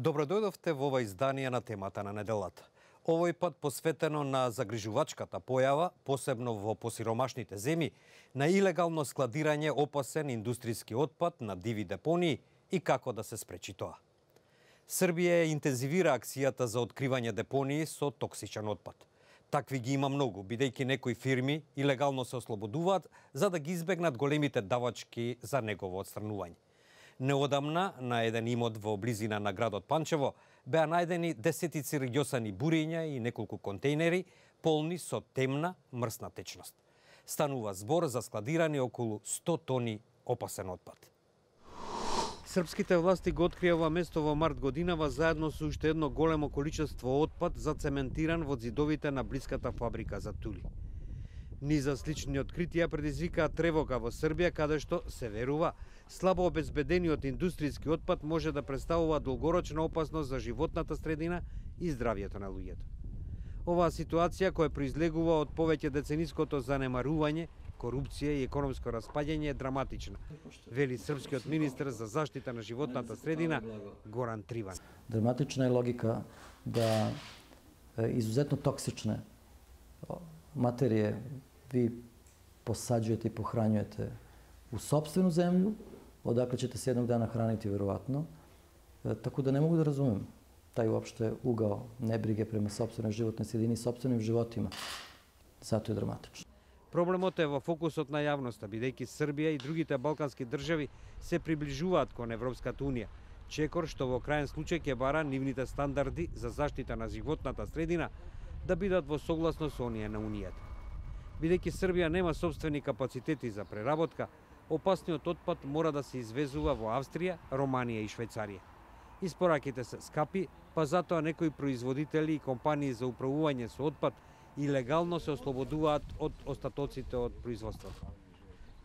Добро дојдовте во ова издание на темата на неделата. Овој пат посветено на загрижувачката појава, посебно во посиромашните земји, на илегално складирање опасен индустријски отпад на диви депонии и како да се спречи тоа. Србија интензивира акцијата за откривање депонии со токсичен отпад. Такви ги има многу, бидејќи некои фирми илегално се ослободуваат за да ги избегнат големите давачки за негово отстранување. Неодамна, на еден имот во близина на градот Панчево, беа најдени десетици рѓосани буриња и неколку контейнери полни со темна, мрсна течност. Станува збор за складирани околу 100 тони опасен отпад. Српските власти го открија ова место во март годинава заедно со уште едно големо количество отпад зацементиран во ѕидовите на блиската фабрика за тули. Низа слични откритија предизвикаа тревога во Србија, каде што се верува слабо обезбедениот индустријски отпад може да представува долгорочна опасност за животната средина и здравјето на луѓето. Оваа ситуација, која произлегува од повеќе децениското занемарување, корупција и економско распаѓање, е драматична, вели српскиот министер за заштита на животната средина Горан Триван. Драматична е логика да изузетно токсичне матерije vi posađujete i pohranjujete u sopstvenu zemlju, odakle ćete se jednog dana hraniti verovatno. Tako da ne mogu da razumem taj uopšte ugao nebrige prema sopstvenoj životnoj sredini i sopstvenim životima. Zato je dramatično. Проблемот е во фокусот на јавноста, бидејќи Србија и другите балкански држави се приближуваат кон Европската унија, чекор што во крајен случај ќе бара нивните стандарди за заштита на животната средина да бидат во согласно со оние на Унијата. Бидејќи Србија нема сопствени капацитети за преработка, опасниот отпад мора да се извезува во Австрија, Романија и Швајцарија. Испораките се скапи, па затоа некои производители и компании за управување со отпад илегално се ослободуваат од остатоците од производството.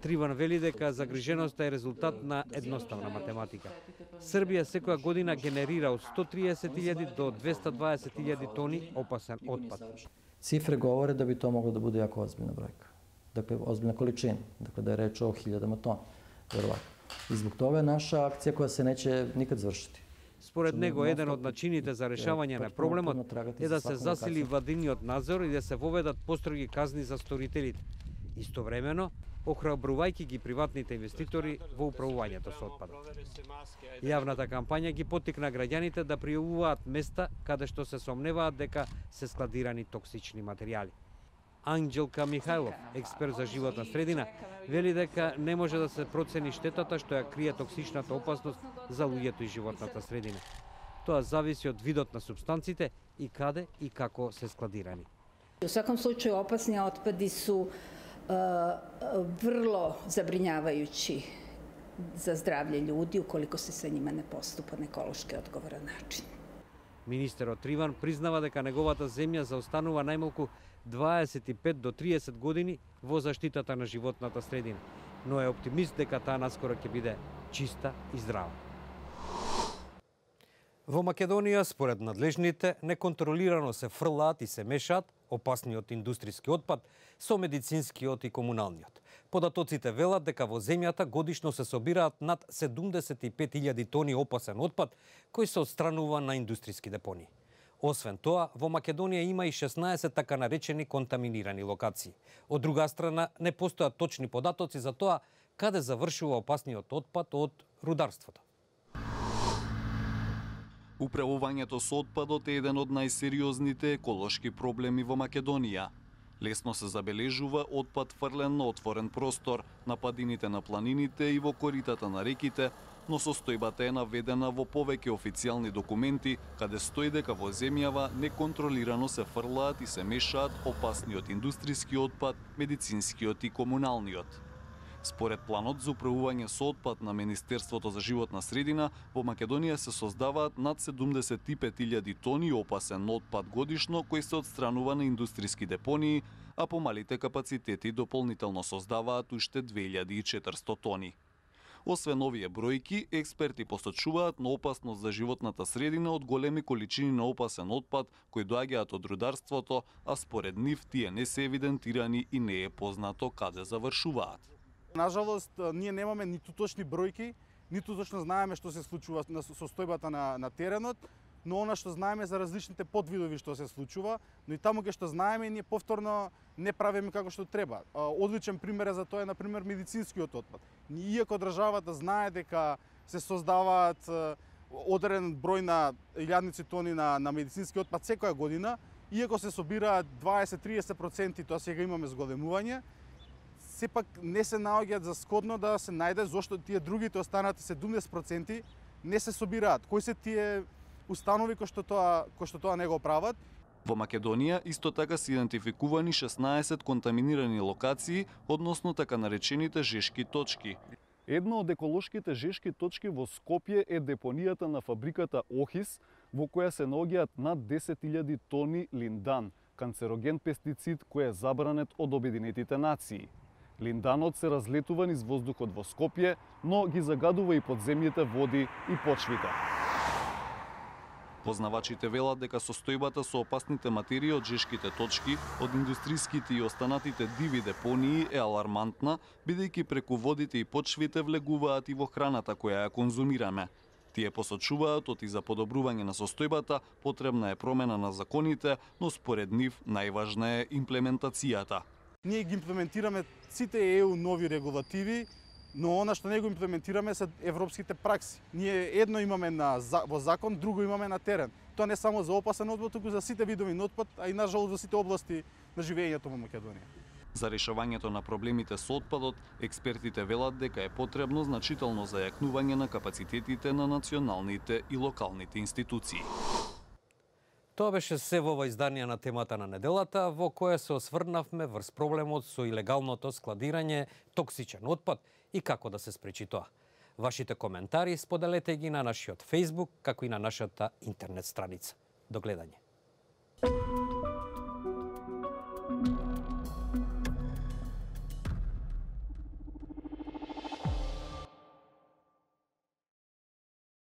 Триван вели дека загриженоста е резултат на едноставна математика. Србија секоја година генерира од 130.000 до 220.000 тони опасен отпад. Cifre govore da bi to moglo da bude jako ozbiljna brojka. Dakle, ozbiljna količina. Dakle, da je reč o hiljadama tona, verovatno. I zbog toga je naša akcija koja se neće nikad završiti. Според него, еден од начините за решавање на проблемот е да се засили владиниот надзор и да се воведат построги казни за сторителите. Истовремено, охрабрувајќи ги приватните инвеститори во управувањето со отпадот. Јавната кампања ги поттикна граѓаните да пријавуваат места каде што се сомневаат дека се складирани токсични материјали. Анџелка Михајлов, експерт за животна средина, вели дека не може да се процени штетата што ја крие токсичната опасност за луѓето и животната средина. Тоа зависи од видот на супстанците и каде и како се складирани. U svakom slučaju opasni otpadi su vrlo zabrinjavajući za zdravlje ljudi ukoliko se sa njima ne postupa na ekološki odgovoran način. Министерот Триван признава дека неговата земја заостанува најмалку 25 до 30 години во заштитата на животната средина, но е оптимист дека таа наскоро ќе биде чиста и здрава. Во Македонија, според надлежните, неконтролирано се фрлаат и се мешаат опасниот индустријски отпад со медицинскиот и комуналниот. Податоците велат дека во земјата годишно се собираат над 75.000 тони опасен отпад кој се отстранува на индустријски депонии. Освен тоа, во Македонија има и 16 така наречени контаминирани локации. Од друга страна, не постојат точни податоци за тоа каде завршува опасниот отпад од рударството. Управувањето со отпадот е еден од најсериозните еколошки проблеми во Македонија. Лесно се забележува отпад фрлен на отворен простор, на падините на планините и во коритата на реките, но состојбата е наведена во повеќе официјални документи, каде стои дека во земјава неконтролирано се фрлаат и се мешаат опасниот индустријски отпад, медицинскиот и комуналниот. Според планот за управување со отпад на Министерството за животна средина, во Македонија се создаваат над 75.000 тони опасен отпад годишно кој се отстранува на индустријски депонии, а помалите капацитети дополнително создаваат уште 2400 тони. Освен овие бројки, експерти посочуваат на опасност за животната средина од големи количини на опасен отпад кои доаѓаат од рударството, а според нив тие не се евидентирани и не е познато каде завршуваат. Нажалост, ние немаме ниту точни бројки ниту точно знаеме што се случува на состојбата на теренот, но она што знаеме за различните подвидови што се случува, но и таму кај што знаеме ние повторно не правиме како што треба. Одличен пример за тоа е на пример медицинскиот отпад. Иако државата знае дека се создаваат одреден број на илјадници тони на медицински отпад секоја година, иако се собираат 20-30%, тоа сега имаме зголемување, сепак не се наоѓаат за скодно да се најде зошто тие другите останати 70% не се собираат. Кои се тие установи кои што тоа не го прават? Во Македонија исто така се идентификувани 16 контаминирани локации, односно така наречените жешки точки. Една од еколошките жешки точки во Скопје е депонијата на фабриката Охис, во која се наоѓаат над 10.000 тони линдан, канцероген пестицид кој е забранет од Обединетите нации. Линданот се разлетува низ воздухот во Скопје, но ги загадува и подземните води и почвите. Познавачите велат дека состојбата со опасните материи од жешките точки, од индустриските и останатите диви депонии е алармантна, бидејќи преку водите и почвите влегуваат и во храната која ја конзумираме. Тие посочуваат оти за подобрување на состојбата потребна е промена на законите, но според нив најважна е имплементацијата. Ние ги имплементираме сите ЕУ нови регулативи, но она што не го имплементираме се европските пракси. Ние едно имаме во закон, друго имаме на терен. Тоа не само за опасен отпад, туку за сите видови на отпад, а и нажалост за сите области на живењето во Македонија. За решавањето на проблемите со отпадот, експертите велат дека е потребно значително зајакнување на капацитетите на националните и локалните институции. Тоа беше се во ова издание на темата на неделата, во која се осврнавме врз проблемот со илегалното складирање токсичен отпад и како да се спречи тоа. Вашите коментари споделете ги на нашиот Facebook, како и на нашата интернет страница. До гледање.